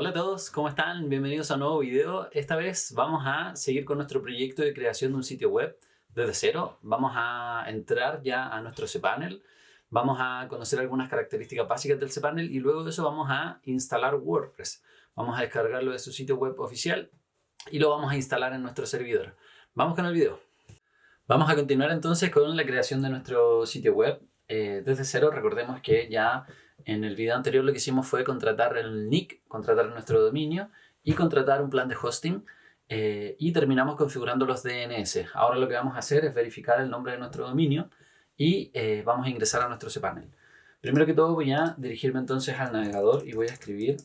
Hola a todos, ¿cómo están? Bienvenidos a un nuevo video. Esta vez vamos a seguir con nuestro proyecto de creación de un sitio web desde cero. Vamos a entrar ya a nuestro cPanel. Vamos a conocer algunas características básicas del cPanel y luego de eso vamos a instalar WordPress. Vamos a descargarlo de su sitio web oficial y lo vamos a instalar en nuestro servidor. Vamos con el video. Vamos a continuar entonces con la creación de nuestro sitio web desde cero. Recordemos que ya en el video anterior lo que hicimos fue contratar el nick, contratar nuestro dominio y contratar un plan de hosting y terminamos configurando los DNS. Ahora lo que vamos a hacer es verificar el nombre de nuestro dominio y vamos a ingresar a nuestro cPanel. Primero que todo voy a dirigirme entonces al navegador y voy a escribir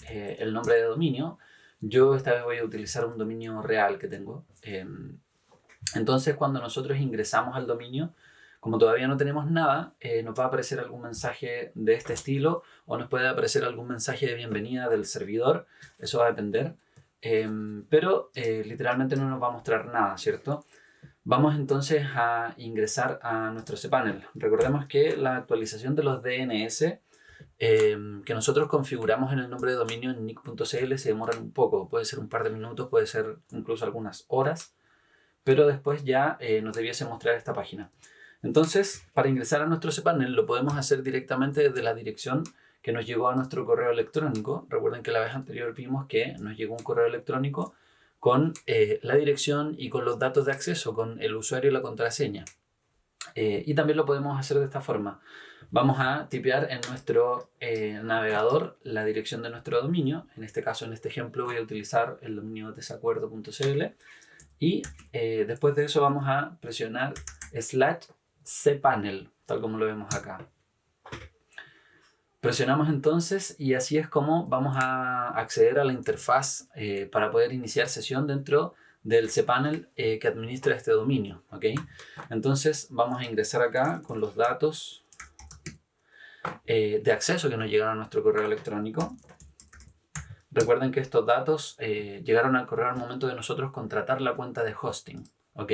el nombre de dominio. Yo esta vez voy a utilizar un dominio real que tengo. Entonces, cuando nosotros ingresamos al dominio, como todavía no tenemos nada, nos va a aparecer algún mensaje de este estilo o nos puede aparecer algún mensaje de bienvenida del servidor. Eso va a depender. Pero literalmente no nos va a mostrar nada, ¿cierto? Vamos entonces a ingresar a nuestro cPanel. Recordemos que la actualización de los DNS que nosotros configuramos en el nombre de dominio en nick.cl se demoran un poco. Puede ser un par de minutos, puede ser incluso algunas horas, pero después ya nos debiese mostrar esta página. Entonces, para ingresar a nuestro cPanel lo podemos hacer directamente desde la dirección que nos llegó a nuestro correo electrónico. Recuerden que la vez anterior vimos que nos llegó un correo electrónico con la dirección y con los datos de acceso, con el usuario y la contraseña. Y también lo podemos hacer de esta forma. Vamos a tipear en nuestro navegador la dirección de nuestro dominio. En este caso, en este ejemplo, voy a utilizar el dominio desacuerdo.cl. Y después de eso vamos a presionar /cPanel, tal como lo vemos acá. Presionamos entonces y así es como vamos a acceder a la interfaz para poder iniciar sesión dentro del cPanel que administra este dominio. ¿Okay? Entonces vamos a ingresar acá con los datos de acceso que nos llegaron a nuestro correo electrónico. Recuerden que estos datos llegaron al correo al momento de nosotros contratar la cuenta de hosting. ¿Ok?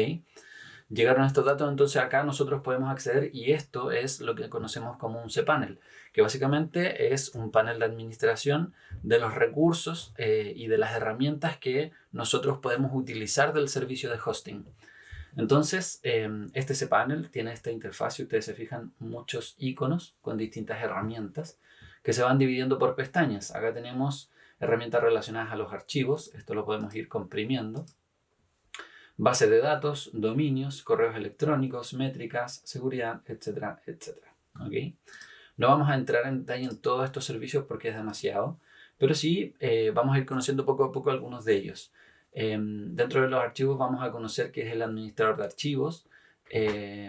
Llegaron estos datos, entonces acá nosotros podemos acceder y esto es lo que conocemos como un cPanel, que básicamente es un panel de administración de los recursos y de las herramientas que nosotros podemos utilizar del servicio de hosting. Entonces, este cPanel tiene esta interfaz, si ustedes se fijan, muchos iconos con distintas herramientas que se van dividiendo por pestañas. Acá tenemos herramientas relacionadas a los archivos, esto lo podemos ir comprimiendo. Base de datos, dominios, correos electrónicos, métricas, seguridad, etcétera, etcétera. ¿Okay? No vamos a entrar en detalle en todos estos servicios porque es demasiado, pero sí vamos a ir conociendo poco a poco algunos de ellos. Dentro de los archivos vamos a conocer qué es el administrador de archivos.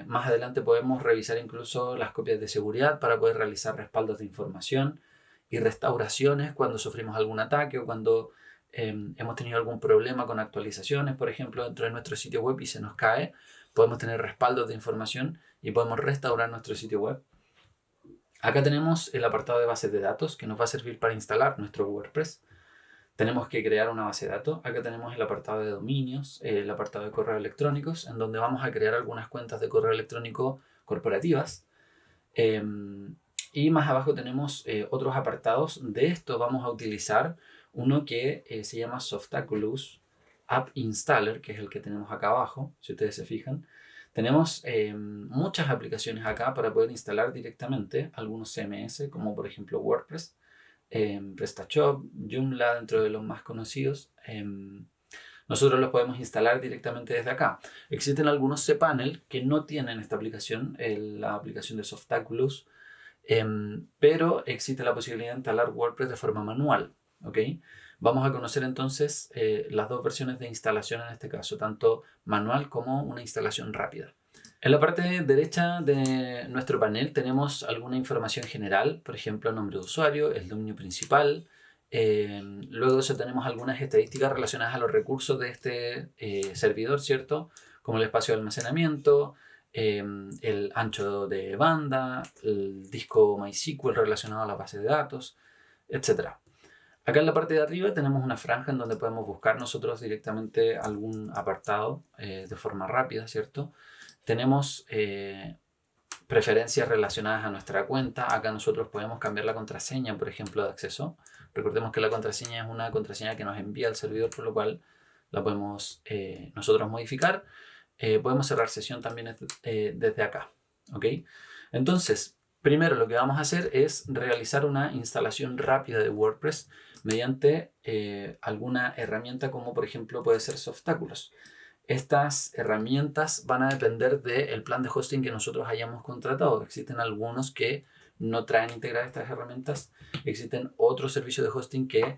Más adelante podemos revisar incluso las copias de seguridad para poder realizar respaldos de información y restauraciones cuando sufrimos algún ataque o cuando hemos tenido algún problema con actualizaciones, por ejemplo, dentro de nuestro sitio web y se nos cae. Podemos tener respaldos de información y podemos restaurar nuestro sitio web. Acá tenemos el apartado de bases de datos que nos va a servir para instalar nuestro WordPress. Tenemos que crear una base de datos. Acá tenemos el apartado de dominios, el apartado de correos electrónicos, en donde vamos a crear algunas cuentas de correo electrónico corporativas. Y más abajo tenemos otros apartados. De esto vamos a utilizar uno que se llama Softaculous App Installer, que es el que tenemos acá abajo, si ustedes se fijan. Tenemos muchas aplicaciones acá para poder instalar directamente algunos CMS, como por ejemplo WordPress, PrestaShop, Joomla, dentro de los más conocidos. Nosotros los podemos instalar directamente desde acá. Existen algunos cPanel que no tienen esta aplicación, la aplicación de Softaculous, pero existe la posibilidad de instalar WordPress de forma manual. ¿Okay? Vamos a conocer entonces las dos versiones de instalación en este caso, tanto manual como una instalación rápida. En la parte derecha de nuestro panel tenemos alguna información general, por ejemplo, nombre de usuario, el dominio principal. Luego de eso tenemos algunas estadísticas relacionadas a los recursos de este servidor, ¿cierto? Como el espacio de almacenamiento, el ancho de banda, el disco MySQL relacionado a la base de datos, etc. Acá en la parte de arriba tenemos una franja en donde podemos buscar nosotros directamente algún apartado de forma rápida, ¿cierto? Tenemos preferencias relacionadas a nuestra cuenta. Acá nosotros podemos cambiar la contraseña, por ejemplo, de acceso. Recordemos que la contraseña es una contraseña que nos envía el servidor, por lo cual la podemos nosotros modificar. Podemos cerrar sesión también desde acá. ¿Ok? Entonces, primero lo que vamos a hacer es realizar una instalación rápida de WordPress mediante alguna herramienta como por ejemplo puede ser Softaculous. Estas herramientas van a depender del plan de hosting que nosotros hayamos contratado. Existen algunos que no traen integradas estas herramientas. Existen otros servicios de hosting que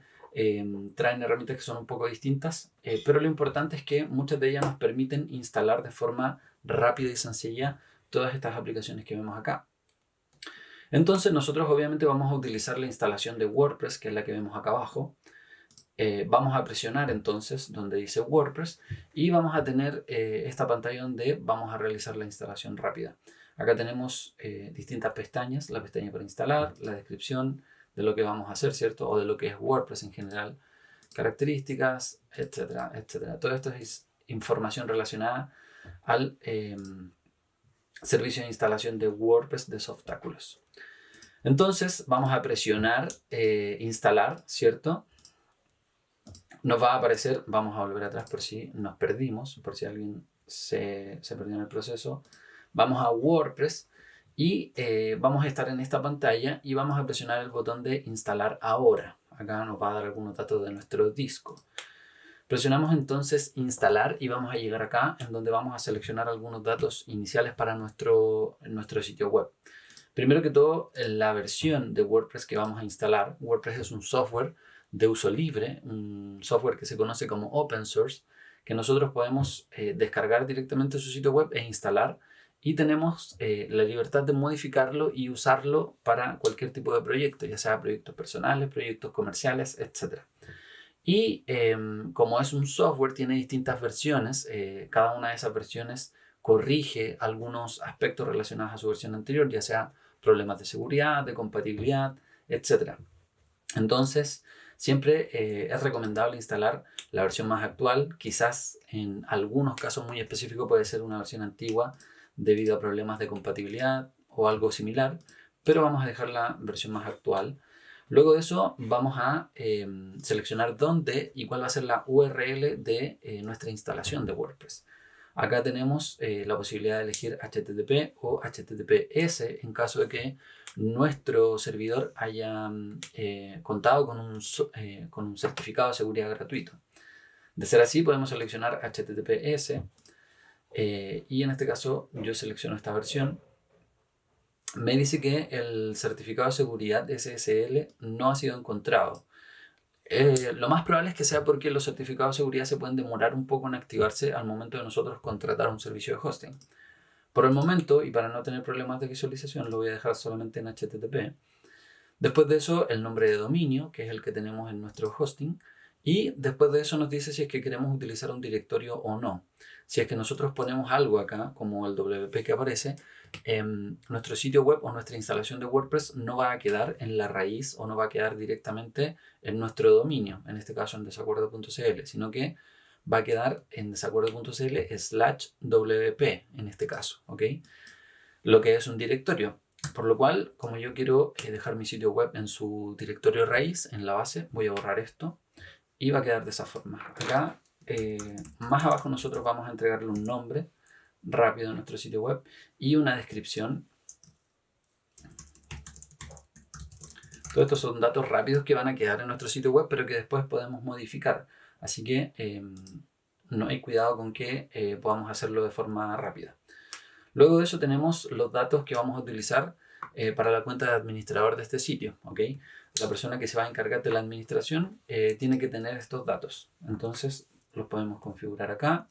traen herramientas que son un poco distintas. Pero lo importante es que muchas de ellas nos permiten instalar de forma rápida y sencilla todas estas aplicaciones que vemos acá. Entonces nosotros obviamente vamos a utilizar la instalación de WordPress, que es la que vemos acá abajo. Vamos a presionar entonces donde dice WordPress y vamos a tener esta pantalla donde vamos a realizar la instalación rápida. Acá tenemos distintas pestañas, la pestaña para instalar, la descripción de lo que vamos a hacer, ¿cierto? O de lo que es WordPress en general, características, etcétera, etcétera. Todo esto es información relacionada al servicio de instalación de WordPress de Softaculous. Entonces vamos a presionar instalar, ¿cierto? Nos va a aparecer, vamos a volver atrás por si nos perdimos, por si alguien se perdió en el proceso. Vamos a WordPress y vamos a estar en esta pantalla y vamos a presionar el botón de instalar ahora. Acá nos va a dar algunos datos de nuestro disco. Presionamos entonces instalar y vamos a llegar acá en donde vamos a seleccionar algunos datos iniciales para nuestro sitio web. Primero que todo, la versión de WordPress que vamos a instalar. WordPress es un software de uso libre, un software que se conoce como open source, que nosotros podemos descargar directamente su sitio web e instalar y tenemos la libertad de modificarlo y usarlo para cualquier tipo de proyecto, ya sea proyectos personales, proyectos comerciales, etc. Y como es un software, tiene distintas versiones. Cada una de esas versiones corrige algunos aspectos relacionados a su versión anterior, ya sea problemas de seguridad, de compatibilidad, etc. Entonces, siempre es recomendable instalar la versión más actual. Quizás en algunos casos muy específicos puede ser una versión antigua debido a problemas de compatibilidad o algo similar, pero vamos a dejar la versión más actual. Luego de eso vamos a seleccionar dónde y cuál va a ser la URL de nuestra instalación de WordPress. Acá tenemos la posibilidad de elegir HTTP o HTTPS en caso de que nuestro servidor haya contado con un certificado de seguridad gratuito. De ser así, podemos seleccionar HTTPS y en este caso yo selecciono esta versión. Me dice que el certificado de seguridad SSL no ha sido encontrado. Lo más probable es que sea porque los certificados de seguridad se pueden demorar un poco en activarse al momento de nosotros contratar un servicio de hosting. Por el momento, y para no tener problemas de visualización, lo voy a dejar solamente en HTTP. Después de eso, el nombre de dominio, que es el que tenemos en nuestro hosting. Y después de eso nos dice si es que queremos utilizar un directorio o no. Si es que nosotros ponemos algo acá, como el WP que aparece, nuestro sitio web o nuestra instalación de WordPress no va a quedar en la raíz o no va a quedar directamente en nuestro dominio, en este caso en desacuerdo.cl, sino que va a quedar en desacuerdo.cl/wp en este caso, ¿ok? Lo que es un directorio. Por lo cual, como yo quiero dejar mi sitio web en su directorio raíz, en la base, voy a borrar esto y va a quedar de esa forma. Acá, más abajo nosotros vamos a entregarle un nombre rápido a nuestro sitio web y una descripción. Todos estos son datos rápidos que van a quedar en nuestro sitio web, pero que después podemos modificar. Así que no hay cuidado con que podamos hacerlo de forma rápida. Luego de eso tenemos los datos que vamos a utilizar para la cuenta de administrador de este sitio. ¿Okay? La persona que se va a encargar de la administración tiene que tener estos datos. Entonces los podemos configurar acá.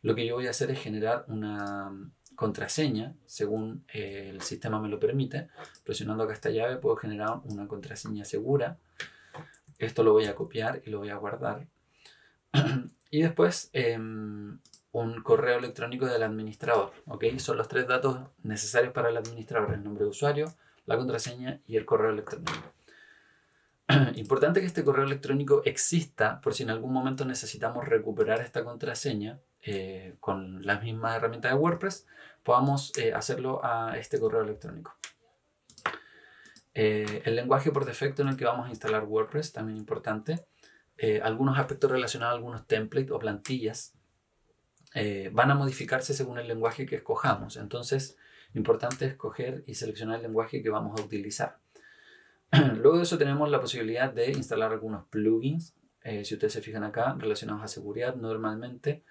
Lo que yo voy a hacer es generar una contraseña según el sistema me lo permite. Presionando acá esta llave puedo generar una contraseña segura. Esto lo voy a copiar y lo voy a guardar. Y después un correo electrónico del administrador. ¿Okay? Son los 3 datos necesarios para el administrador: el nombre de usuario, la contraseña y el correo electrónico. Importante que este correo electrónico exista por si en algún momento necesitamos recuperar esta contraseña con las mismas herramientas de WordPress, podamos hacerlo a este correo electrónico. El lenguaje por defecto en el que vamos a instalar WordPress, también importante. Algunos aspectos relacionados a algunos templates o plantillas van a modificarse según el lenguaje que escojamos. Entonces, importante escoger y seleccionar el lenguaje que vamos a utilizar. Luego de eso tenemos la posibilidad de instalar algunos plugins. Si ustedes se fijan acá, relacionados a seguridad, normalmente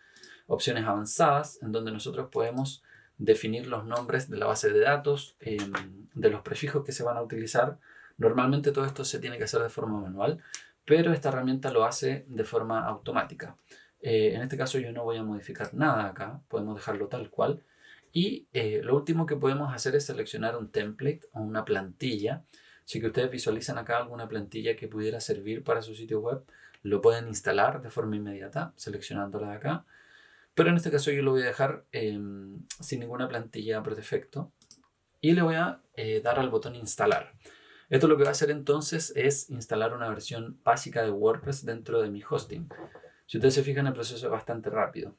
opciones avanzadas, en donde nosotros podemos definir los nombres de la base de datos, de los prefijos que se van a utilizar. Normalmente todo esto se tiene que hacer de forma manual, pero esta herramienta lo hace de forma automática. En este caso yo no voy a modificar nada acá, podemos dejarlo tal cual. Y lo último que podemos hacer es seleccionar un template o una plantilla. Si que ustedes visualizan acá alguna plantilla que pudiera servir para su sitio web, lo pueden instalar de forma inmediata seleccionándola de acá. Pero en este caso yo lo voy a dejar sin ninguna plantilla por defecto y le voy a dar al botón instalar. Esto lo que va a hacer entonces es instalar una versión básica de WordPress dentro de mi hosting. Si ustedes se fijan, el proceso es bastante rápido.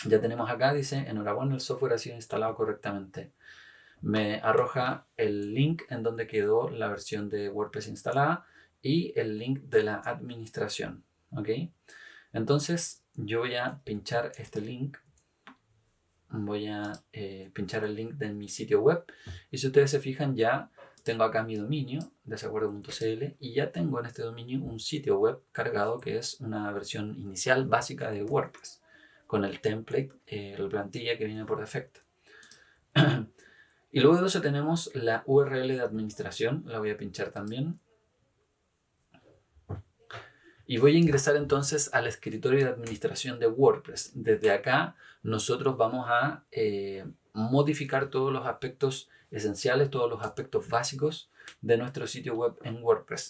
Ya tenemos acá, dice, enhorabuena, el software ha sido instalado correctamente. Me arroja el link en donde quedó la versión de WordPress instalada y el link de la administración. ¿Ok? Entonces yo voy a pinchar este link. Voy a pinchar el link de mi sitio web. Y si ustedes se fijan, ya tengo acá mi dominio, desacuerdo.cl, y ya tengo en este dominio un sitio web cargado que es una versión inicial básica de WordPress, con el template, la plantilla que viene por defecto. Y luego de eso tenemos la URL de administración, la voy a pinchar también. Y voy a ingresar entonces al escritorio de administración de WordPress. Desde acá nosotros vamos a modificar todos los aspectos esenciales, todos los aspectos básicos de nuestro sitio web en WordPress.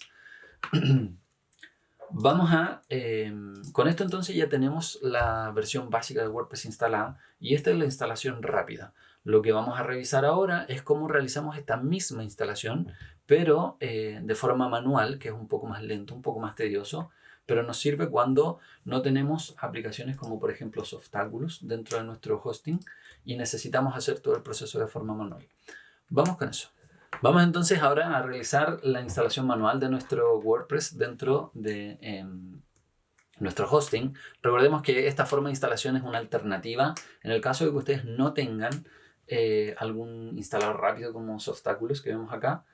Con esto entonces ya tenemos la versión básica de WordPress instalada y esta es la instalación rápida. Lo que vamos a revisar ahora es cómo realizamos esta misma instalación, pero de forma manual, que es un poco más lento, un poco más tedioso, pero nos sirve cuando no tenemos aplicaciones como por ejemplo Softaculous dentro de nuestro hosting y necesitamos hacer todo el proceso de forma manual. Vamos con eso. Vamos entonces ahora a realizar la instalación manual de nuestro WordPress dentro de nuestro hosting. Recordemos que esta forma de instalación es una alternativa en el caso de que ustedes no tengan algún instalador rápido como Softaculous que vemos acá.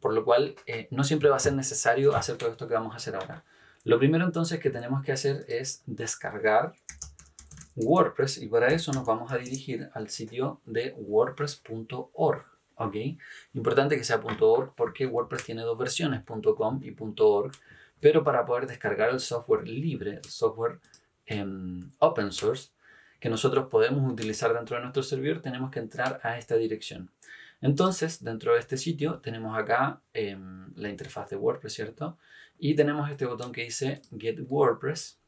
Por lo cual no siempre va a ser necesario hacer todo esto que vamos a hacer ahora. Lo primero entonces que tenemos que hacer es descargar WordPress y para eso nos vamos a dirigir al sitio de wordpress.org. ¿Ok? Importante que sea .org porque WordPress tiene dos versiones, .com y .org, pero para poder descargar el software libre, el software open source que nosotros podemos utilizar dentro de nuestro servidor, tenemos que entrar a esta dirección. Entonces, dentro de este sitio tenemos acá la interfaz de WordPress, ¿cierto? Y tenemos este botón que dice Get WordPress.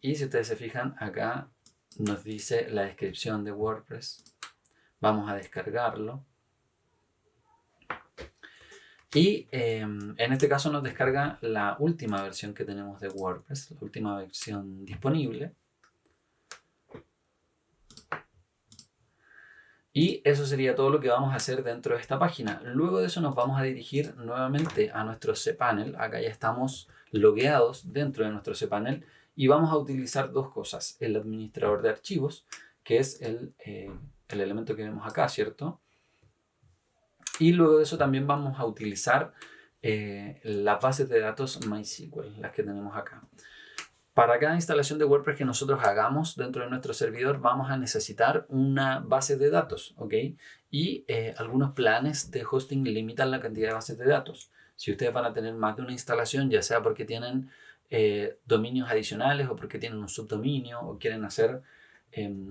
Y si ustedes se fijan, acá nos dice la descripción de WordPress. Vamos a descargarlo. Y en este caso nos descarga la última versión que tenemos de WordPress, la última versión disponible. Y eso sería todo lo que vamos a hacer dentro de esta página. Luego de eso nos vamos a dirigir nuevamente a nuestro cPanel. Acá ya estamos logueados dentro de nuestro cPanel y vamos a utilizar dos cosas. El administrador de archivos, que es el elemento que vemos acá, ¿cierto? Y luego de eso también vamos a utilizar las bases de datos MySQL, las que tenemos acá. Para cada instalación de WordPress que nosotros hagamos dentro de nuestro servidor vamos a necesitar una base de datos, ¿ok? Y algunos planes de hosting limitan la cantidad de bases de datos. Si ustedes van a tener más de una instalación, ya sea porque tienen dominios adicionales o porque tienen un subdominio o quieren hacer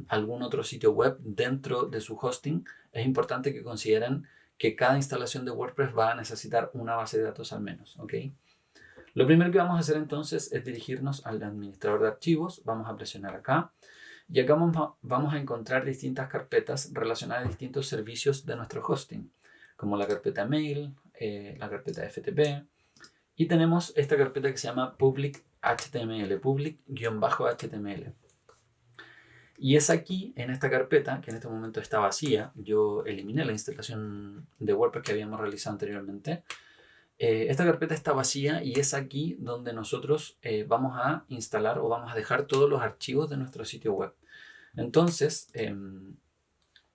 algún otro sitio web dentro de su hosting, es importante que consideren que cada instalación de WordPress va a necesitar una base de datos al menos, ¿ok? Lo primero que vamos a hacer entonces es dirigirnos al administrador de archivos. Vamos a presionar acá y acá vamos a encontrar distintas carpetas relacionadas a distintos servicios de nuestro hosting, como la carpeta mail, la carpeta FTP y tenemos esta carpeta que se llama public HTML, public-HTML. Y es aquí, en esta carpeta, que en este momento está vacía, yo eliminé la instalación de WordPress que habíamos realizado anteriormente. Esta carpeta está vacía y es aquí donde nosotros vamos a instalar o vamos a dejar todos los archivos de nuestro sitio web. Entonces,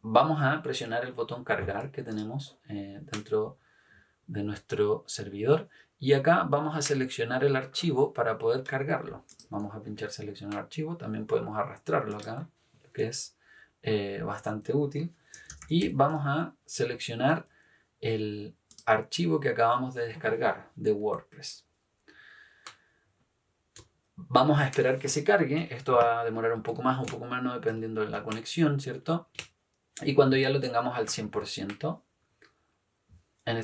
vamos a presionar el botón cargar que tenemos dentro de nuestro servidor y acá vamos a seleccionar el archivo para poder cargarlo. Vamos a pinchar seleccionar archivo, también podemos arrastrarlo acá, que es bastante útil. Y vamos a seleccionar el archivo que acabamos de descargar de WordPress. Vamos a esperar que se cargue. Esto va a demorar un poco más o un poco menos dependiendo de la conexión, ¿cierto? Y cuando ya lo tengamos al 100%, en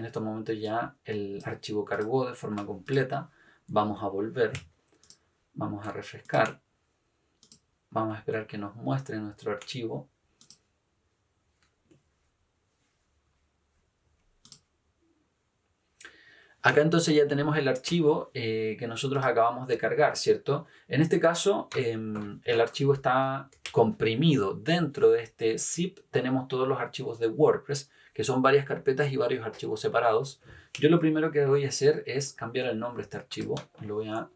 estos momentos ya el archivo cargó de forma completa. Vamos a volver. Vamos a refrescar. Vamos a esperar que nos muestre nuestro archivo. Acá entonces ya tenemos el archivo que nosotros acabamos de cargar, ¿cierto? En este caso, el archivo está comprimido. Dentro de este zip tenemos todos los archivos de WordPress, que son varias carpetas y varios archivos separados. Yo lo primero que voy a hacer es cambiar el nombre de este archivo. Lo voy a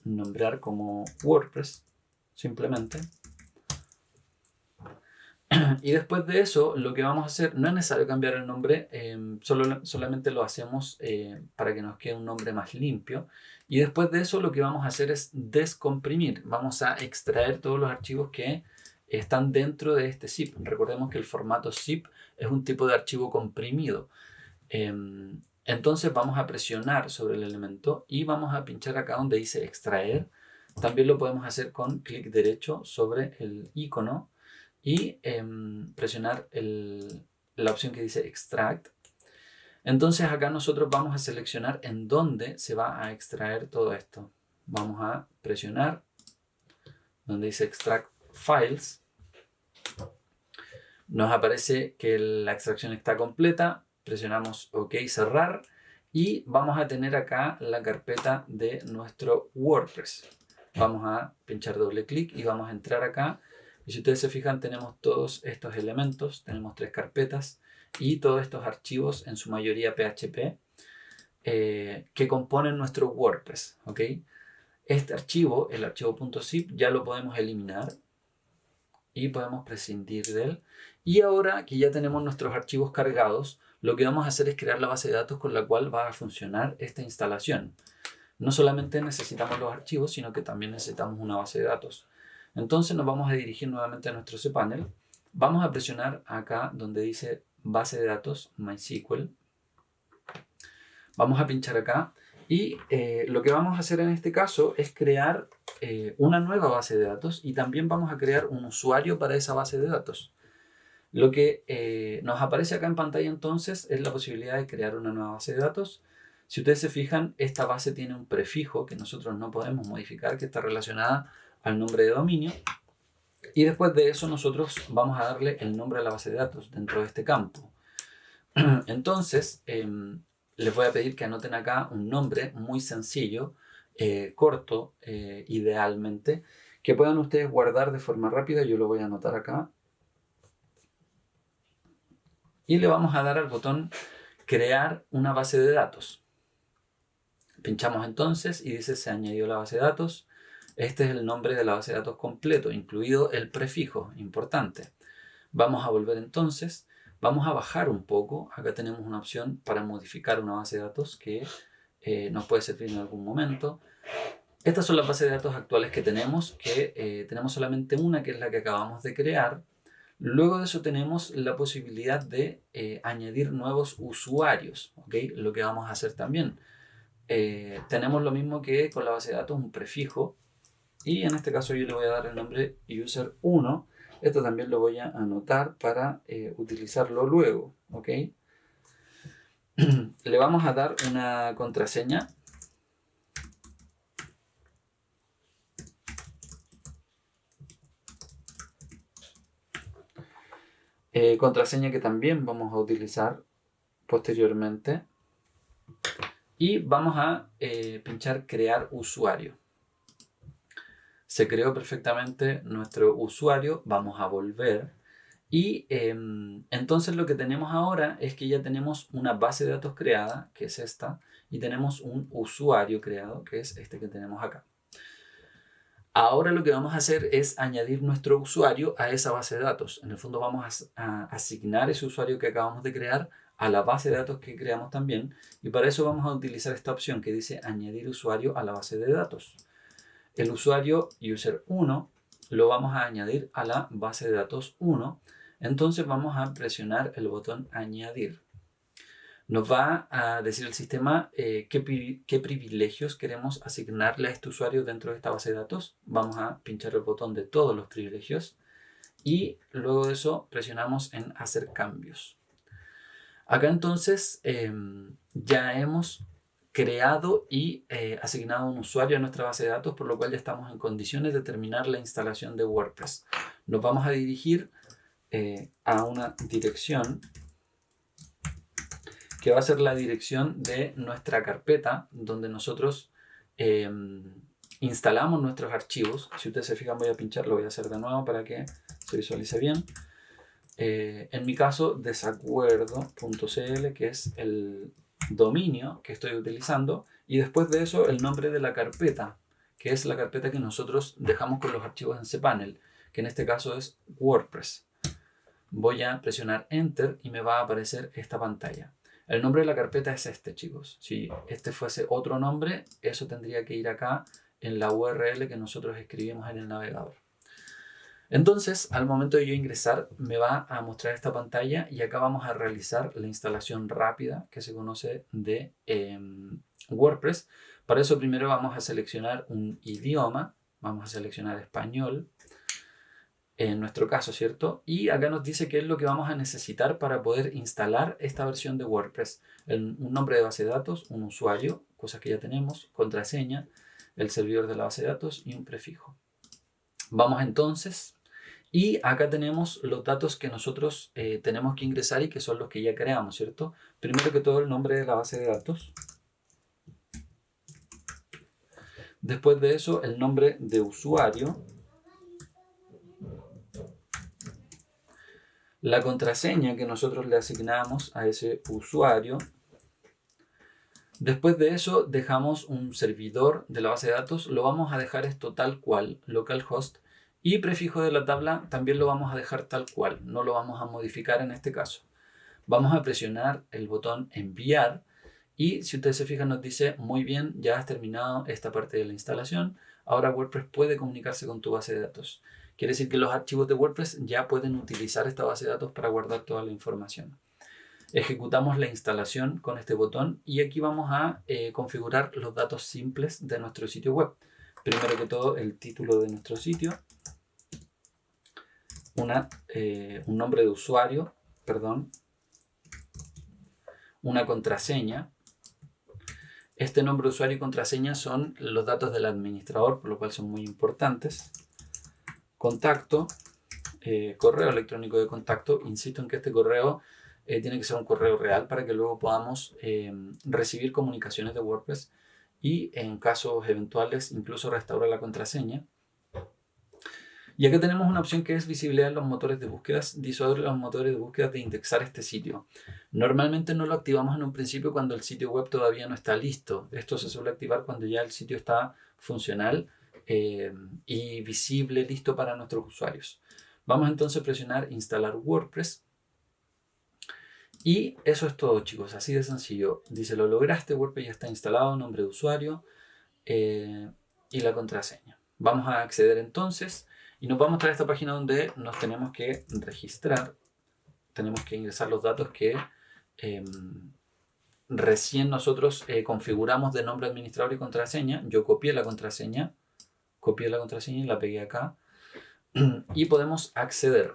nombrar como WordPress, simplemente. Y después de eso, lo que vamos a hacer, no es necesario cambiar el nombre, solamente lo hacemos para que nos quede un nombre más limpio. Y después de eso, lo que vamos a hacer es descomprimir. Vamos a extraer todos los archivos que están dentro de este zip. Recordemos que el formato zip es un tipo de archivo comprimido. Entonces vamos a presionar sobre el elemento y vamos a pinchar acá donde dice extraer. También lo podemos hacer con clic derecho sobre el icono y presionar la opción que dice Extract. Entonces acá nosotros vamos a seleccionar en dónde se va a extraer todo esto. Vamos a presionar donde dice Extract Files. Nos aparece que la extracción está completa. Presionamos OK, cerrar. Y vamos a tener acá la carpeta de nuestro WordPress. Vamos a pinchar doble clic y vamos a entrar acá. Y si ustedes se fijan, tenemos todos estos elementos, tenemos 3 carpetas y todos estos archivos, en su mayoría PHP, que componen nuestro WordPress. ¿Okay? Este archivo, el archivo .zip, ya lo podemos eliminar y podemos prescindir de él. Y ahora que ya tenemos nuestros archivos cargados, lo que vamos a hacer es crear la base de datos con la cual va a funcionar esta instalación. No solamente necesitamos los archivos, sino que también necesitamos una base de datos. Entonces nos vamos a dirigir nuevamente a nuestro cPanel. Vamos a presionar acá donde dice base de datos MySQL. Vamos a pinchar acá y lo que vamos a hacer en este caso es crear una nueva base de datos y también vamos a crear un usuario para esa base de datos. Lo que nos aparece acá en pantalla entonces es la posibilidad de crear una nueva base de datos. Si ustedes se fijan, esta base tiene un prefijo que nosotros no podemos modificar, que está relacionada al nombre de dominio. Y después de eso nosotros vamos a darle el nombre a la base de datos dentro de este campo. Entonces, les voy a pedir que anoten acá un nombre muy sencillo, corto, idealmente, que puedan ustedes guardar de forma rápida. Yo lo voy a anotar acá. Y le vamos a dar al botón crear una base de datos. Pinchamos entonces y dice se añadió la base de datos. Este es el nombre de la base de datos completo, incluido el prefijo, importante. Vamos a volver entonces, vamos a bajar un poco. Acá tenemos una opción para modificar una base de datos que nos puede servir en algún momento. Estas son las bases de datos actuales que tenemos, tenemos solamente una que es la que acabamos de crear. Luego de eso tenemos la posibilidad de añadir nuevos usuarios, ¿okay? Lo que vamos a hacer también. Tenemos lo mismo que con la base de datos, un prefijo. Y en este caso yo le voy a dar el nombre user1. Esto también lo voy a anotar para utilizarlo luego. ¿Okay? Le vamos a dar una contraseña. Contraseña que también vamos a utilizar posteriormente. Y vamos a pinchar crear usuario. se creó perfectamente nuestro usuario. Vamos a volver. Y entonces lo que tenemos ahora es que ya tenemos una base de datos creada, que es esta, y tenemos un usuario creado, que es este que tenemos acá. Ahora lo que vamos a hacer es añadir nuestro usuario a esa base de datos. En el fondo vamos a asignar ese usuario que acabamos de crear a la base de datos que creamos también. Y para eso vamos a utilizar esta opción que dice añadir usuario a la base de datos. El usuario user1 lo vamos a añadir a la base de datos 1. Entonces vamos a presionar el botón añadir. Nos va a decir el sistema qué privilegios queremos asignarle a este usuario dentro de esta base de datos. Vamos a pinchar el botón de todos los privilegios y luego de eso presionamos en hacer cambios. Acá entonces ya hemos creado y asignado un usuario a nuestra base de datos, por lo cual ya estamos en condiciones de terminar la instalación de WordPress. Nos vamos a dirigir a una dirección que va a ser la dirección de nuestra carpeta donde nosotros instalamos nuestros archivos. Si ustedes se fijan, voy a pinchar, lo voy a hacer de nuevo para que se visualice bien. En mi caso, desacuerdo.cl, que es el dominio que estoy utilizando, y después de eso el nombre de la carpeta, que es la carpeta que nosotros dejamos con los archivos en cPanel, que en este caso es WordPress. Voy a presionar Enter y me va a aparecer esta pantalla. El nombre de la carpeta es este, chicos. Si este fuese otro nombre, eso tendría que ir acá en la URL que nosotros escribimos en el navegador. Entonces, al momento de yo ingresar, me va a mostrar esta pantalla y acá vamos a realizar la instalación rápida que se conoce de WordPress. Para eso primero vamos a seleccionar un idioma. Vamos a seleccionar español. En nuestro caso, ¿cierto? Y acá nos dice qué es lo que vamos a necesitar para poder instalar esta versión de WordPress. Un nombre de base de datos, un usuario, cosas que ya tenemos, contraseña, el servidor de la base de datos y un prefijo. Vamos entonces, y acá tenemos los datos que nosotros tenemos que ingresar y que son los que ya creamos, ¿cierto? Primero que todo el nombre de la base de datos. Después de eso el nombre de usuario. La contraseña que nosotros le asignamos a ese usuario. Después de eso dejamos un servidor de la base de datos. Lo vamos a dejar esto tal cual, localhost. Y prefijo de la tabla también lo vamos a dejar tal cual. No lo vamos a modificar en este caso. Vamos a presionar el botón enviar. Y si ustedes se fijan nos dice, muy bien, ya has terminado esta parte de la instalación. Ahora WordPress puede comunicarse con tu base de datos. Quiere decir que los archivos de WordPress ya pueden utilizar esta base de datos para guardar toda la información. Ejecutamos la instalación con este botón y aquí vamos a configurar los datos simples de nuestro sitio web. Primero que todo, el título de nuestro sitio, un nombre de usuario, una contraseña. Este nombre de usuario y contraseña son los datos del administrador, por lo cual son muy importantes. Contacto, correo electrónico de contacto. Insisto en que este correo tiene que ser un correo real para que luego podamos recibir comunicaciones de WordPress y en casos eventuales incluso restaurar la contraseña. Y acá tenemos una opción que es visibilidad en los motores de búsqueda, disuadir a los motores de búsqueda de indexar este sitio. Normalmente no lo activamos en un principio cuando el sitio web todavía no está listo. Esto se suele activar cuando ya el sitio está funcional y visible, listo para nuestros usuarios. Vamos entonces a presionar instalar WordPress. Y eso es todo, chicos, así de sencillo. Dice, lo lograste, WordPress ya está instalado, nombre de usuario y la contraseña. Vamos a acceder entonces y nos va a mostrar esta página donde nos tenemos que registrar. Tenemos que ingresar los datos que recién nosotros configuramos de nombre administrador y contraseña. Yo copié la contraseña y la pegué acá y podemos acceder.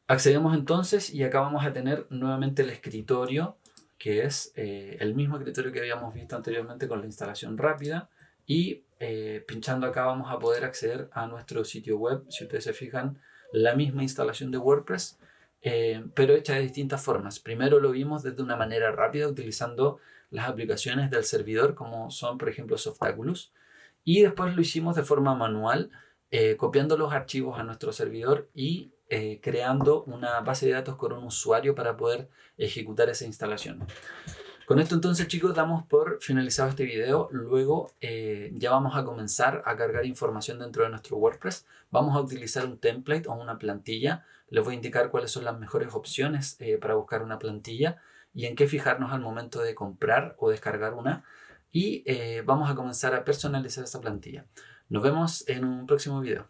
Accedemos entonces y acá vamos a tener nuevamente el escritorio, que es el mismo escritorio que habíamos visto anteriormente con la instalación rápida. Y pinchando acá vamos a poder acceder a nuestro sitio web. Si ustedes se fijan, la misma instalación de WordPress, pero hecha de distintas formas. Primero lo vimos desde una manera rápida utilizando las aplicaciones del servidor, como son por ejemplo Softaculous. Y después lo hicimos de forma manual, copiando los archivos a nuestro servidor y creando una base de datos con un usuario para poder ejecutar esa instalación. Con esto entonces, chicos, damos por finalizado este video. Luego ya vamos a comenzar a cargar información dentro de nuestro WordPress. Vamos a utilizar un template o una plantilla. Les voy a indicar cuáles son las mejores opciones para buscar una plantilla y en qué fijarnos al momento de comprar o descargar una. Y vamos a comenzar a personalizar esa plantilla. Nos vemos en un próximo video.